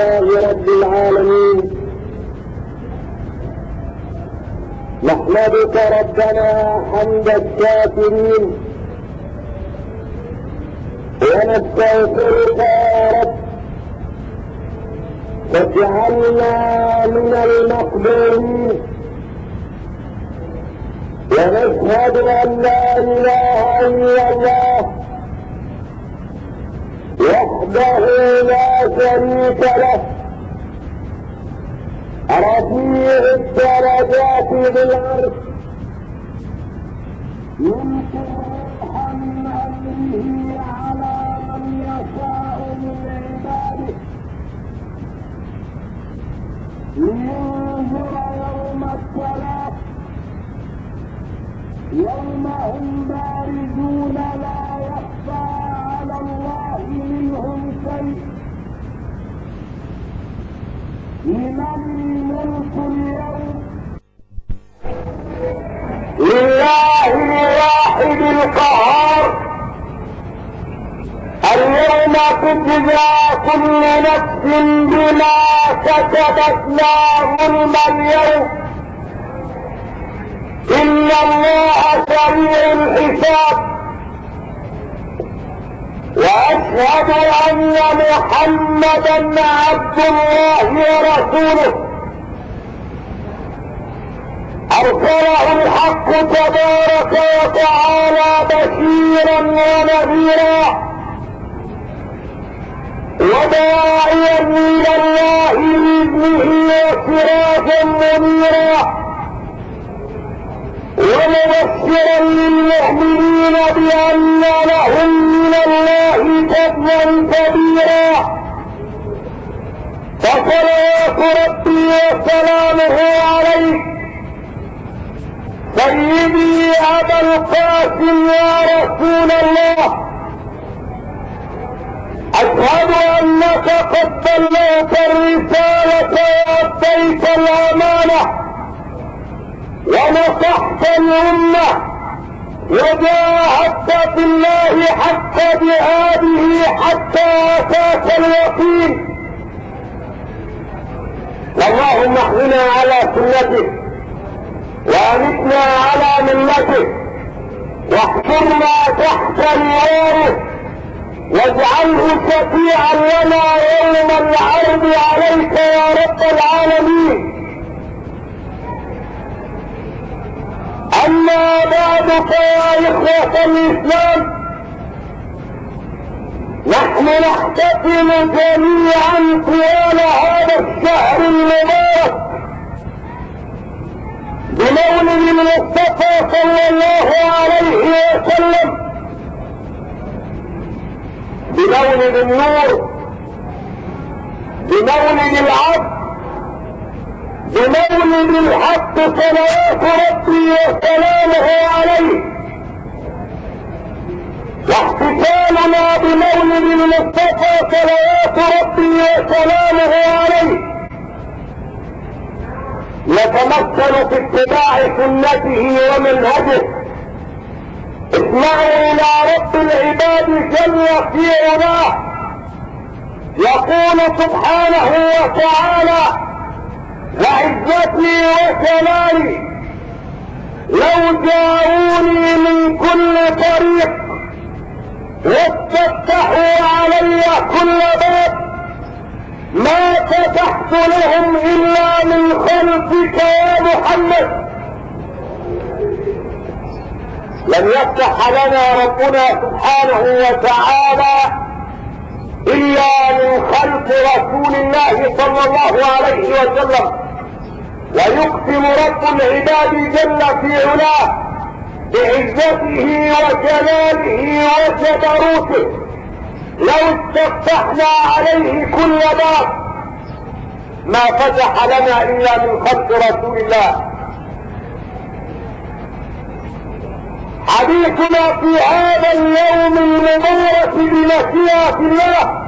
لله رب العالمين. نحمدك ربنا حمد الشاكرين ونستغفرك يا رب واجعلنا من المقبولين، ونشهد ان لا اله الا الله وحده لا شريك له رفيع الدرجات بالعرش يلقي روحا من امره على من يشاء من عباده لينذر يوم الصلاة يوم هم بارزون لا يخفى على الله منهم شيء. لمن الملك اليوم؟ لله الواحد القهار. اليوم تجزى كل نفس بما كسبت لا ظلم اليوم، إن الله سريع الحساب. وأشهد أن محمدا عبد الله ورسوله أرسله الحق تبارك وتعالى بشيرا ونذيرا وداعيا إلى الله بإذنه وسراجا منيرا ومبشرا للمؤمنين بأن لهم من الله فضلا كبيرا. فصلوات ربي وسلامه عليه سيدي أبا القاسم يا رسول الله، أشهد أنك قد بلغت الرسالة وأديت الأمانة ونصحت الأمة وجاهدت في الله حق جهاده حتى أتاك اليقين. اللهم احمنا على سنته وأمتنا على ملته واحشرنا تحت نواره واجعله شفيعا لنا يوم العرض عليك يا رب العالمين. أما بعد فيا إخوة الإسلام، نحن نحتفل جميعا طوال هذا الشهر المبارك بمولد المصطفى صلى الله عليه وسلم، بمولد النور، بمولد العبد، بمولد الحق صلوات ربي وسلامه عليه. واحتفالنا بمولد المصطفى صلوات ربي وسلامه عليه يتمثل في اتباع سنته ومنهجه. اسمعوا الى رب العباد جل في علاه يقول سبحانه وتعالى: وعزتي وكمالي لو جاءوني من كل طريق واستفتحوا علي كل باب ما فتحت لهم الا من خلفك يا محمد. لم يفتح لنا ربنا سبحانه وتعالى الا من خلف رسول الله صلى الله عليه وسلم. ويقسم رب العباد جل في علاه بعزته وجلاله وجبروته: لو استفتحنا عليه كل باب ما فتح لنا الا من خلف رسول الله. حديثنا في هذا اليوم المبارك بمشيئة الله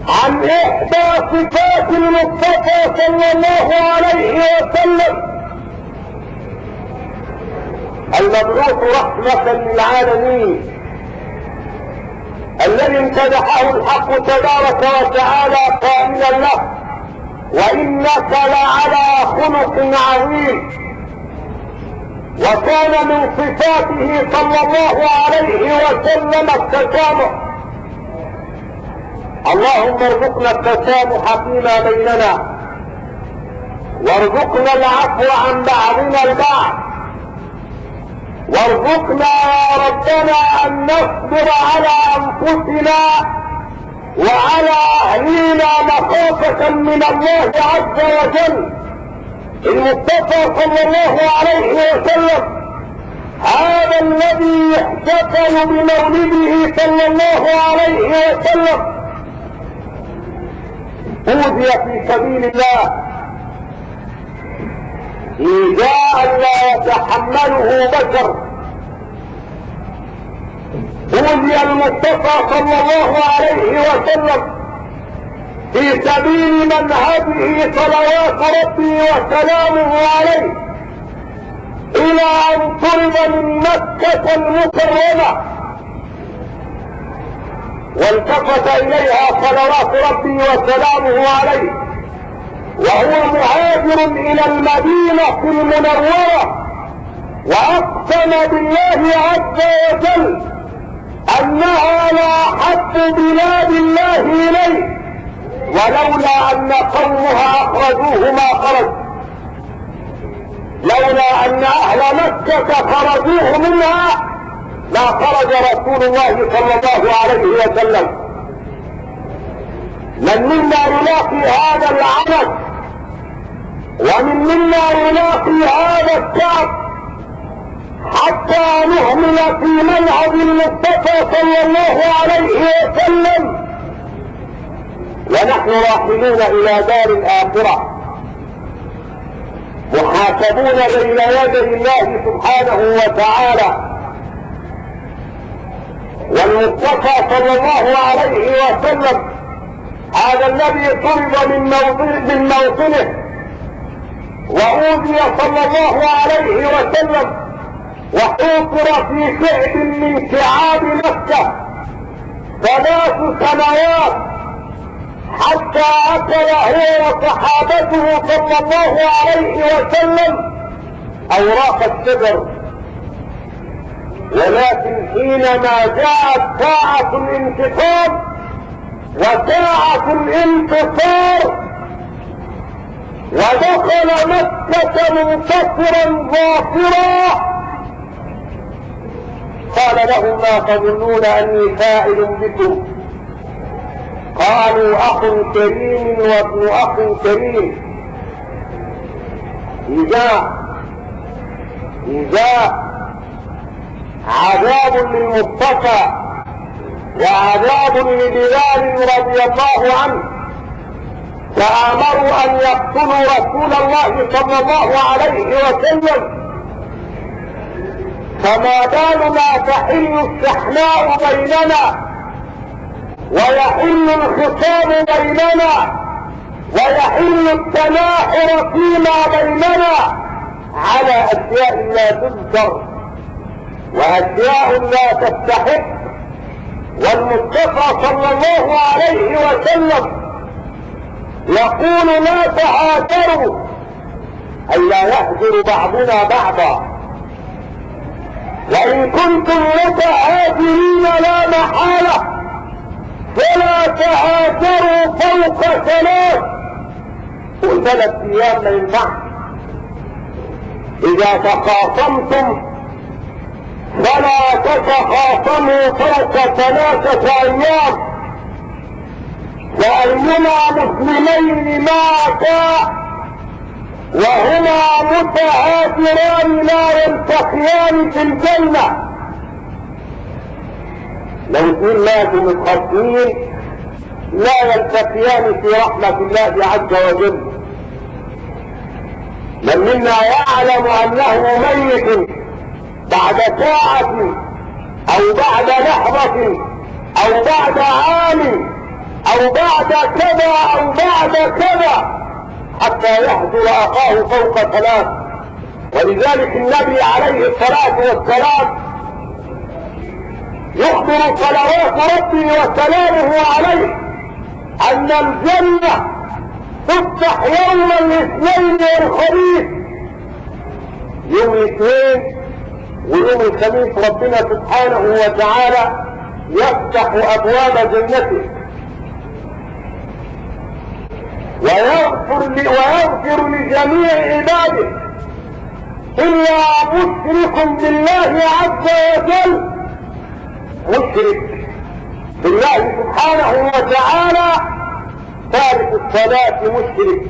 عن احدى صفات المصطفى صلى الله عليه وسلم المبعوث رحمة للعالمين، الذي امتدحه الحق تبارك وتعالى قائلا له: وإنك لعلى خلق عظيم. وكان من صفاته صلى الله عليه وسلم التسامح. اللهم ارزقنا التسامح فيما بيننا، وارزقنا العفو عن بعضنا البعض، وارزقنا يا ربنا ان نصبر على انفسنا وعلى اهلينا مخافة من الله عز وجل. المصطفى صلى الله عليه وسلم هذا الذي يحتفل بمولده صلى الله عليه وسلم أوذي في سبيل الله إيذاء لا يتحمله بشر. أوذي المصطفى صلى الله عليه وسلم في سبيل منهجه صلوات ربي وسلامه عليه، إلى أن طرد من مكة المكرمة والتفت إليها صلوات ربي وسلامه عليه وهو مهاجر إلى المدينة المنورة، وأقسم بالله عز وجل أنها لأحب بلاد الله إليه، ولولا أن قومها أخرجوه ما خرج، لولا أن أهل مكة خرجوه منها ما خرج رسول الله صلى الله عليه وسلم. من منا يلاقي هذا العنف، ومن منا يلاقي هذا الشعب، حتى نهمل في منهج المصطفى صلى الله عليه وسلم ونحن راحلون الى دار الاخره محاسبون بين يدي الله سبحانه وتعالى. والمصطفى صلى الله عليه وسلم هذا الذي طرد من موطنه وأوذي صلى الله عليه وسلم وحوصر في شعب من شعاب مكة 3 سنوات، حتى أكل هو وصحابته صلى الله عليه وسلم أوراق الشجر. ولكن حينما جاءت ساعة الانتقام وساعة الانتصار ودخل مكة منتصرا ظافرا، قال لهم: ما تظنون أني فاعل بكم؟ قالوا: أخ كريم وابن أخ كريم. إجاء عذاب للمصطفى وعذاب لبلال رضي الله عنه، فآمروا أن يقتلوا رسول الله صلى الله عليه وسلم. فما بالنا تحل الشحناء بيننا ويحل الخصام بيننا ويحل التناحر فيما بيننا على أشياء لا تذكر وأشياء لا تستحق. والمصطفى صلى الله عليه وسلم يقول: لا تهاجروا، أي لا يهجر بعضنا بعضا، وإن كنتم متهاجرين لا محالة فلا تهاجروا فوق 3. و3 أيام ما ينفع. إذا تخاصمتم فلا تتخاصموا فوق 3 أيام، وأيما مسلمين ماتا وهما متهاجران لا يلتقيان في الجنة. لو يكون ماتوا متخاصمين لا يلتقيان في رحمة الله عز وجل. من منا يعلم أنه ميت بعد ساعة أو بعد لحظة أو بعد عام أو بعد كذا أو بعد كذا، حتى يهجر أخاه فوق 3. ولذلك النبي عليه الصلاة والسلام يخبر صلوات ربي وسلامه عليه ان الجنة تفتح يوم الاثنين والخميس. يوم الاثنين ويوم الخميس ربنا سبحانه وتعالى يفتح ابواب جنته ويغفر لجميع عباده الا مشرك بالله عز وجل. مشرك بالله سبحانه وتعالى تارك الصلاة مشرك،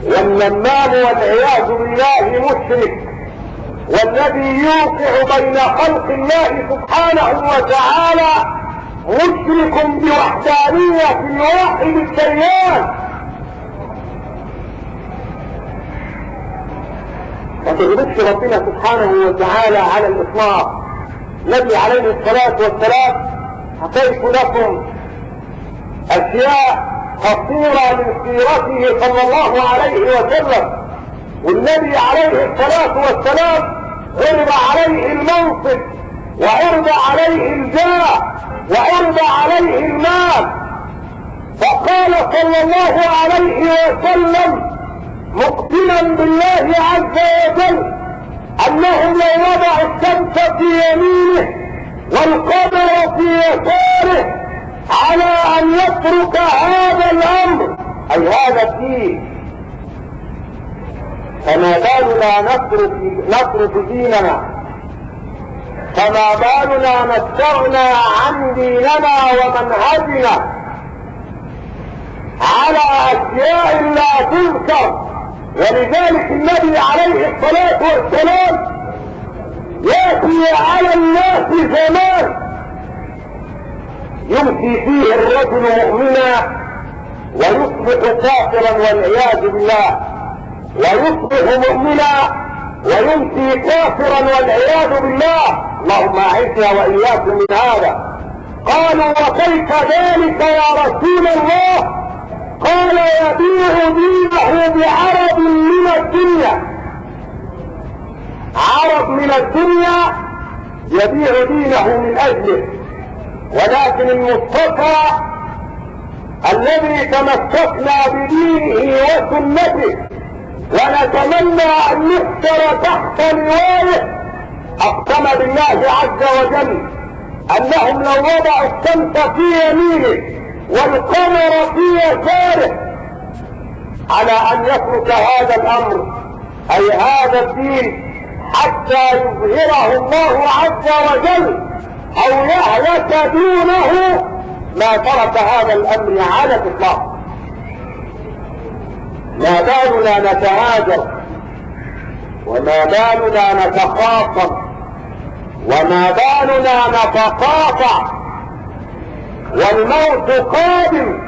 والنمام والعياذ بالله مشرك، والذي يوقع بين خلق الله سبحانه وتعالى مشرك بوحدانية الواحد الديان. ما تغلبش ربنا سبحانه وتعالى على الإطلاق. النبي عليه الصلاة والسلام حكيت لكم أشياء قصيرة من سيرته صلى الله عليه وسلم، والنبي عليه الصلاة والسلام عرض عليه المنصب وعرض عليه الجاه وعرض عليه المال، فقال صلى الله عليه وسلم مقسما بالله عز وجل انهم لو وضعوا الشمس في يمينه والقمر في يساره على ان يترك هذا الامر اي هذا الدين، فما بالنا نترك ديننا، فما بالنا نستغنى عن ديننا ومنهجنا على اشياء لا تذكر. ولذلك النبي عليه الصلاة والسلام يأتي على الناس زمان يمسي فيه الرجل مؤمنا ويصبح كافرا والعياذ بالله، ويصبح مؤمنا ويمسي كافرا والعياذ بالله. اللهم اعذنا واياكم من هذا. قالوا وكيف ذلك يا رسول الله؟ قال يبيع دينه بعرض من الدنيا. عرض من الدنيا يبيع دينه من اجله، ولكن المصطفى الذي تمسكنا بدينه وسنته ونتمنى ان نحشر تحت لوائه اقسم بالله عز وجل انهم لو وضعوا الشمس في يمينه والقمر في يساره على ان يترك هذا الامر اي هذا الدين حتى يظهره الله عز وجل او يهلك دونه ما ترك هذا الامر على الاطلاق. ما بالنا نتهاجر، وما بالنا نتخاصم، وما بالنا نتقاطع، والموت قادم،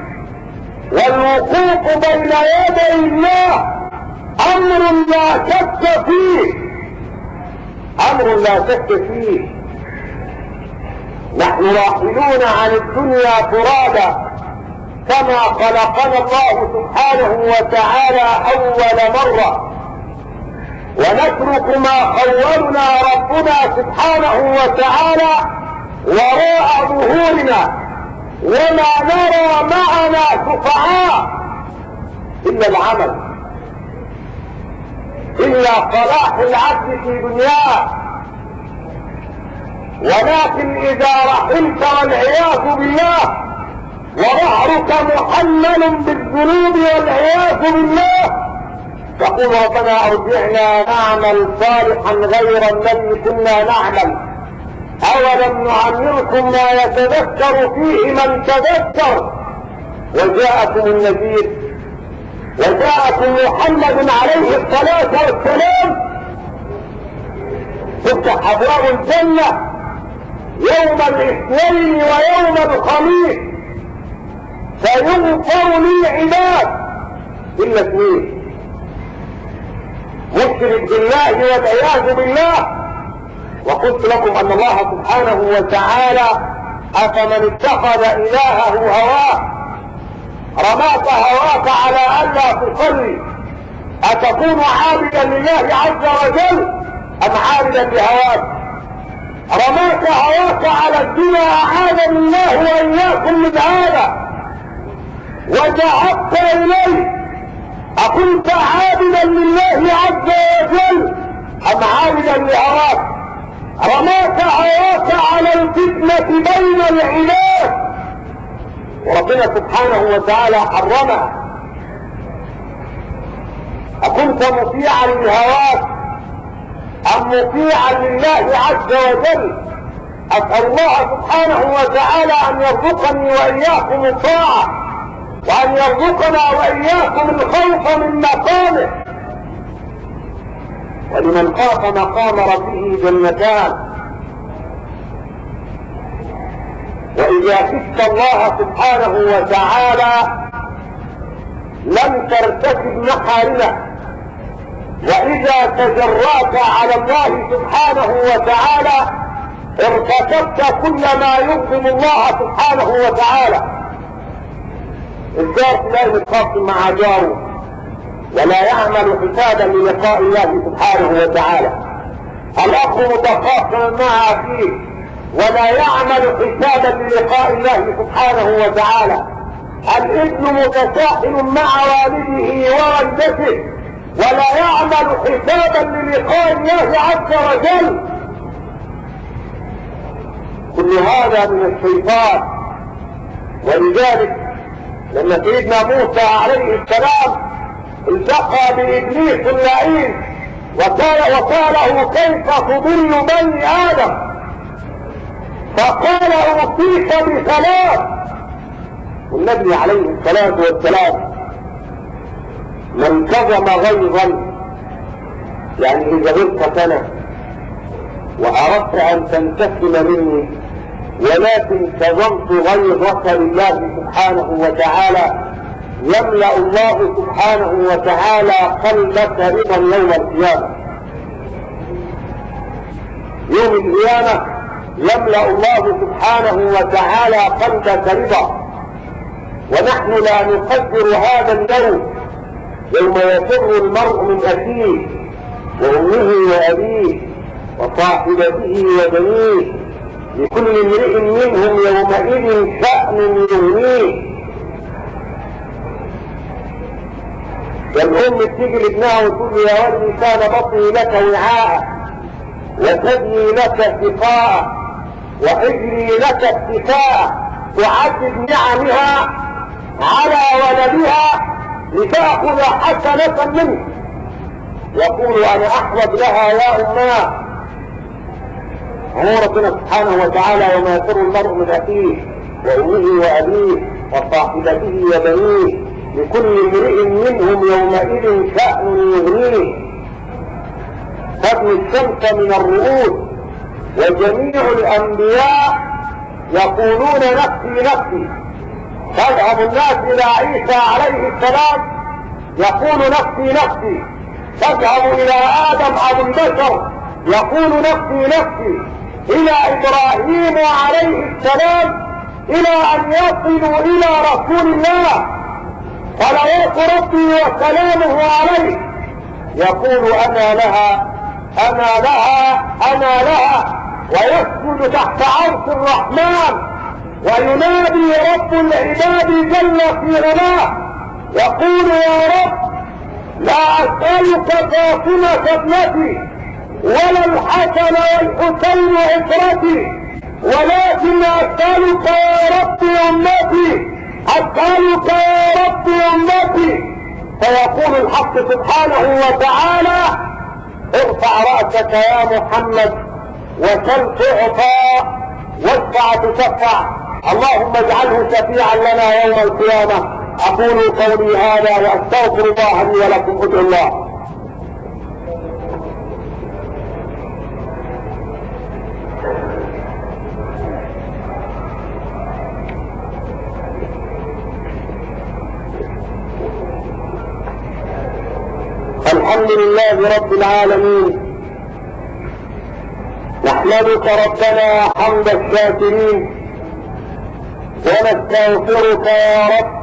والوقوف بين يدي الله امر لا شك فيه، امر لا شك فيه. نحن راحلون عن الدنيا فرادا كما خلقنا الله سبحانه وتعالى اول مرة، ونترك ما خولنا ربنا سبحانه وتعالى وراء ظهورنا، وما نرى معنا شفعاء الا العمل، الا صلاح العبد في دنياه. ولكن اذا رحلت والعياذ بالله وظهرك محمل بالذنوب والعياذ بالله تقول ربنا ارجعنا نعمل صالحا غير الذي كنا نعمل، اولم نعمركم ما يتذكر فيه من تذكر وجاءكم النذير وجاءكم محمد عليه الصلاة والسلام. تفتح ابواب الجنة يوم الاثنين ويوم الخميس فيغفر للعباد الا اثنين: مشرك بالله والعياذ بالله. وقلت لكم ان الله سبحانه وتعالى افمن اتخذ الهه هواه رماك هواك على الا تصلي اتكون عابدا لله عز وجل ام عابدا لهواك؟ رماك هواك على الدنيا، أعاذني الله وإياكم من هذا، وذهبت إليه، أكنت عابدا لله عز وجل أم عابدا لهواك؟ رماك هواك على الفتنة بين العباد، وربنا سبحانه وتعالى حرمها. أكنت مطيعا لهواك أم مطيعا لله عز وجل؟ أسأل الله سبحانه وتعالى أن يرزقني وإياكم الطاعة، وأن يرزقنا وإياكم الخوف من مقامه. ولمن خاف مقام ربه جنتان. وإذا خفت الله سبحانه وتعالى لم ترتكب محارمه، وإذا تجرأت على الله سبحانه وتعالى ارتكبت كل ما يغضب الله سبحانه وتعالى. الجار لا يتخاصم مع جاره ولا يعمل حسابا للقاء الله سبحانه وتعالى. الأخ متخاصم مع أخيه ولا يعمل حسابا للقاء الله سبحانه وتعالى. الابن متساهل مع والده ووالدته ولا يعمل حسابا للقاء الله عز وجل. كل هذا من الشيطان. ولذلك لما سيدنا موسى عليه السلام التقى بإبليس اللعين وقاله كيف تضل بني آدم، فقال أوصيك بثلاث. والنبي عليه الصلاة والسلام من كظم غيظا، يعني إذا غلطت أنا وأردت أن تنتقم مني ولكن كظمت غيظك لله سبحانه وتعالى، يملأ الله سبحانه وتعالى قلبك رضا يوم القيامة. يوم القيامة يملأ الله سبحانه وتعالى قلبك رضا. ونحن لا نقدر هذا اليوم، يوم يفر المرء من أخيه وأمه وأبيه وصاحبته وبنيه، لكل امرئ منهم يومئذ شأن يغنيه. والأم تيجي لابنها وتقول له يا ولدي كان بطني لك وعاء وثدي لك سقاء وحجري لك اتكاء، تعدد نعمها على ولدها لتأخذ حسنة منه. يقول أنا أحمد لها يا أماه. هو ربنا سبحانه وتعالى وما يفر المرء من أخيه وأمه وأبيه وصاحبته وبنيه، لكل امرئ منهم يومئذ شأن يغنيه. تبني الشمس من الرؤوس، وجميع الأنبياء يقولون نفسي نفسي. تذهب الناس إلى عيسى عليه السلام يقول نفسي نفسي، تذهب إلى آدم أبو البشر يقول نفسي نفسي، إلى إبراهيم عليه السلام إلى أن يصلوا إلى رسول الله صلوات ربي وسلامه عليه يقول أنا لها أنا لها أنا لها، ويسجد تحت عرش الرحمن وينادي رب العباد جل في علاه يقول يا رب لا أسألك فاطمة ابنتي ولا الحسن والحسين عترتي، ولكن أسألك يا رب أمتي، أسألك يا رب أمتي. فيقول الحق سبحانه وتعالى ارفع رأسك يا محمد وسل تعطى واشفع تشفع، اللهم اجعله شفيعا لنا يوم القيامة. أقول قولي هذا وأستغفر الله لي ولكم. ادعوا الله. الحمد لله رب العالمين، نحمدك ربنا حمد الشاكرين، ونستغفرك يا رب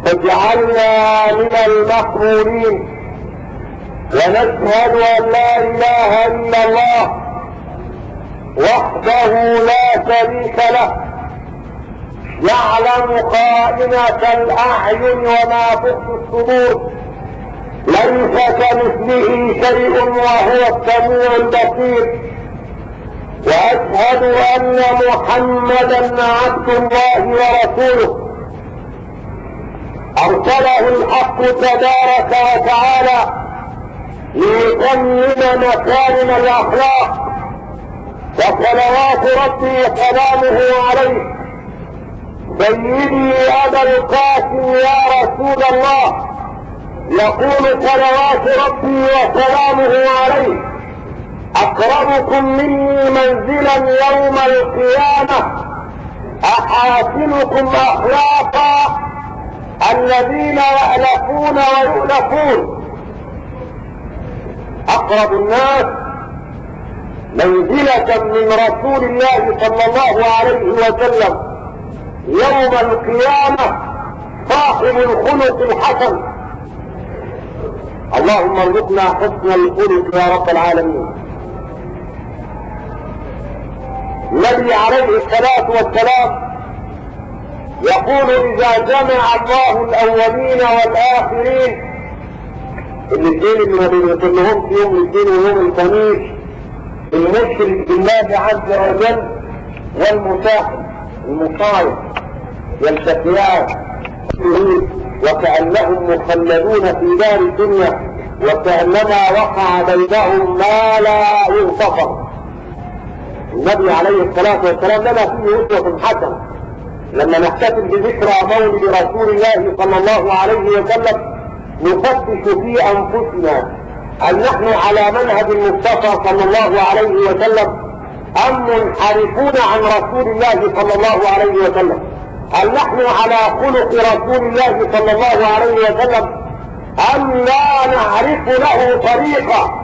فاجعلنا من المقبولين، ونشهد ان لا اله الا الله وحده لا شريك له، يعلم خائنة الأعين وما تخفي الصدور، ليس كمثله شيء وهو السميع البصير. وأشهد أن محمدا عبد الله ورسوله أرسله الحق تبارك وتعالى ليتمم مكارم الأخلاق. وصلوات ربي وسلامه عليه سيدي أبا القاسم يا رسول الله، يقول صلوات ربي وسلامه عليه: أقربكم مني منزلا يوم القيامة أحاسنكم أخلاقا الذين يألفون ويؤلفون. أقرب الناس منزلة من رسول الله صلى الله عليه وسلم يوم القيامة صاحب الخلق الحسن. اللهم ارزقنا حسن الخلق يا رب العالمين. النبي عليه الصلاة والسلام يقول: إذا جمع الله الأولين والآخرين، الاثنين اللي ما بينهم في يوم الاثنين ويوم الخميس، المشرك بالله عز وجل والمساحب المصايب يلتقيان وكأنهم مخلدون في دار الدنيا، وكأنما وقع بينهم ما لا يغتفر. النبي عليه الصلاة والسلام لنا فيه أسوة حسنة. لما نحتفل بذكرى مولد رسول الله صلى الله عليه وسلم نفتش في أنفسنا هل نحن على منهج المصطفى صلى الله عليه وسلم أم منحرفون عن رسول الله صلى الله عليه وسلم؟ هل نحن على خلق رسول الله صلى الله عليه وسلم أم لا نعرف له طريقة؟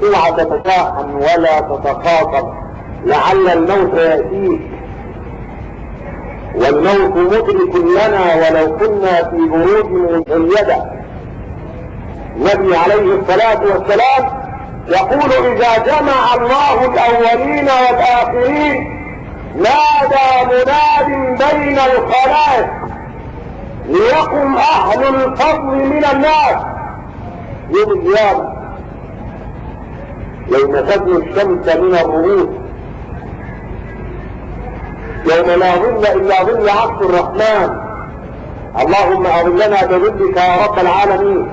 اوعى تتشاحن ولا تتخاطب، لعل الموت يأتيك، والموت مدرك لنا ولو كنا في بروج مشيدة. النبي عليه الصلاة والسلام يقول: إذا جمع الله الأولين والآخرين نادى مناد بين الخلائق ليقم أهل الفضل من الناس يوم القيامة، يوم تدنو الشمس من الرؤوس، يوم لا ظل إلا ظل عرش الرحمن. اللهم أظلنا بظلك يا رب العالمين.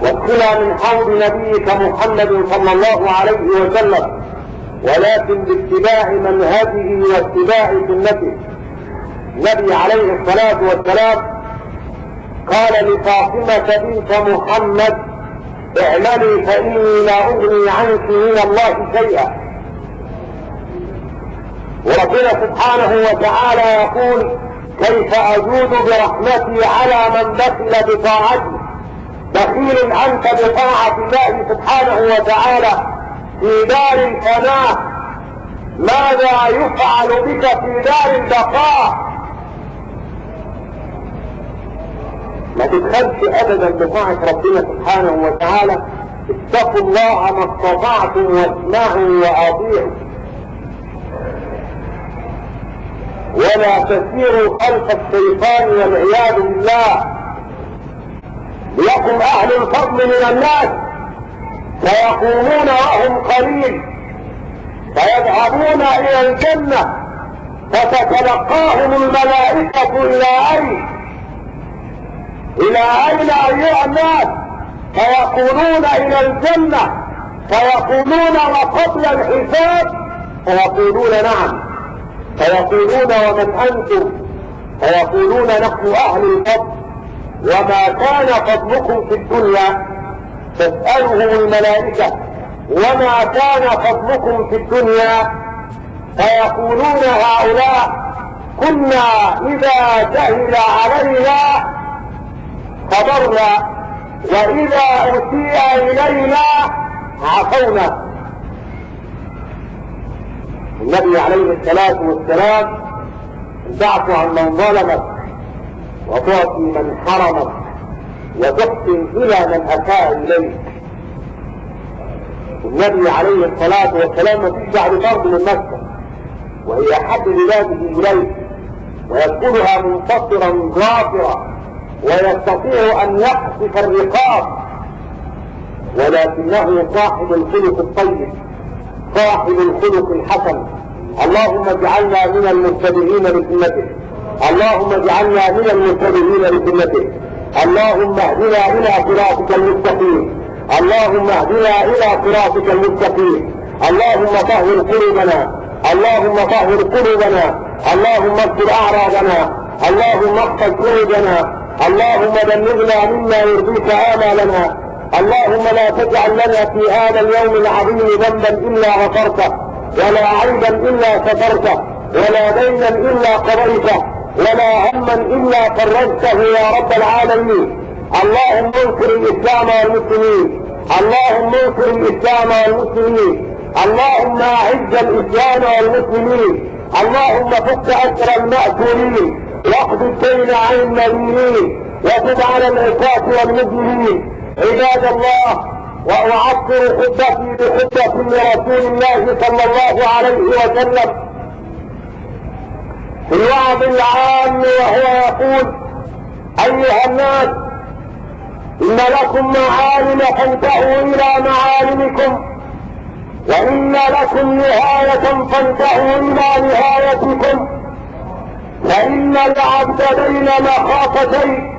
وادخلا من حوض نبيك محمد صلى الله عليه وسلم، ولكن باتباع منهجه واتباع سنته. النبي عليه الصلاة والسلام قال لفاطمة بنت محمد: اعملي فإني لا أغني عنك من الله شيئا. وربنا سبحانه وتعالى يقول: كيف أجود برحمتي على من بخل بطاعتي؟ بخيل أنت بطاعة الله سبحانه وتعالى في دار الفناء، ماذا يفعل بك في دار البقاء؟ ما تتخلش أبدا بطاعة ربنا سبحانه وتعالى. اتقوا الله ما استطعتم واسمعوا وأطيعوا، ولا تسيروا خلف الشيطان والعياذ بالله. ليقم أهل الفضل من الناس فيقومون وهم قليل، فيذهبون إلى الجنة فتتلقاهم الملائكة إلى أين؟ إلى أين أيها الناس؟ فيقولون إلى الجنة، فيقولون وقبل الحساب؟ فيقولون نعم. فيقولون ومن أنتم؟ فيقولون نحن أهل الفضل. وما كان فضلكم في الدنيا؟ تسألهم الملائكة وما كان فضلكم في الدنيا؟ فيقولون هؤلاء كنا إذا جهل علينا صبرنا، وإذا أسيء إلينا عفونا. النبي عليه الصلاة والسلام: تعفو عن من ظلمك، وتعطي من حرمك، وتحسن إلى من أساء إليك. النبي عليه الصلاة والسلام ما فيش بعد فرض من مكة، وهي أحب بلاده إليه، ويدخلها منتصرا ظافرا، ويستطيع أن يقصف الرقاب، ولكنه صاحب الخلق الطيب، صاحب الخلق الحسن. اللهم اجعلنا من المتبعين لسنته، اللهم اجعلنا من المتبعين لسنته، اللهم اهدنا إلى صراطك المستقيم، اللهم اهدنا إلى صراطك المستقيم. اللهم طهر قلوبنا، اللهم طهر قلوبنا، اللهم استر أعراضنا، اللهم احفظ قلوبنا، اللهم بلغنا مما يرضيك آمالنا. اللهم لا تجعل لنا في هذا اليوم العظيم ذنبا إلا غفرته، ولا عيبا إلا سترته، ولا دينا إلا قضيته، ولا هما إلا فرجته يا رب العالمين. اللهم انصر الإسلام والمسلمين، اللهم انصر الإسلام والمسلمين، اللهم أعز الإسلام والمسلمين، اللهم فك أسر المأسورين، واقض الدين عن المدينين، وتب على العصاة والمجرمين. عباد الله، وأعطر خطبتي بخطبة لرسول الله صلى الله عليه وسلم في الوعظ العام، وهو يقول: أيها الناس، إن لكم معالم فانتهوا إلى معالمكم، وإن لكم نهاية فانتهوا إلى نهايتكم، فإن العبد بين مخافتين،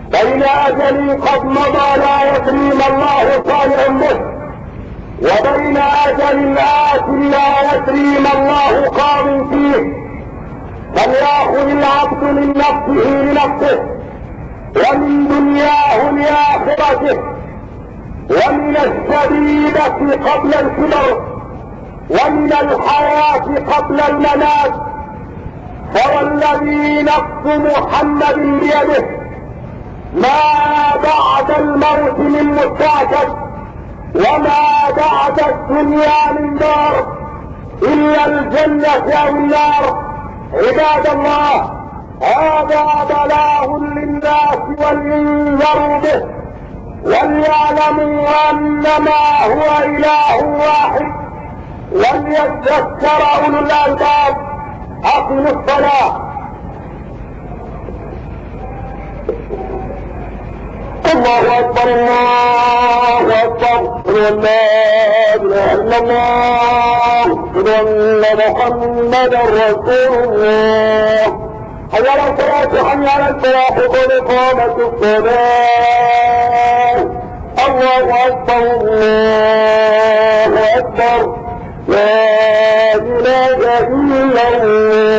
بين أجل قد مضى لا يدري ما الله صانع به، وبين أجل آت لا يدري ما الله قام فيه. فليأخذ العبد من نفسه لنفسه، ومن دنياه لآخرته، ومن الشبيبة قبل الكبر، ومن الحياة قبل الممات. فوالذي نفس محمد بيده ما بعد الموت من مستعجل، وما بعد الدنيا من دار، إلا الجنة أو النار. عباد الله، هذا بلاغ للناس ولينذروا به، وليعلموا أنما هو إله واحد، وليذكر أولو الألباب. أقم الصلاة. الله أكبر، الله أكبر، أشهد أن لا إله إلا الله، أشهد أن محمدا رسول الله. حي على الصلاة، حي على الفلاح، قد قامت الصلاة. الله أكبر، الله أكبر، لا إله إلا الله.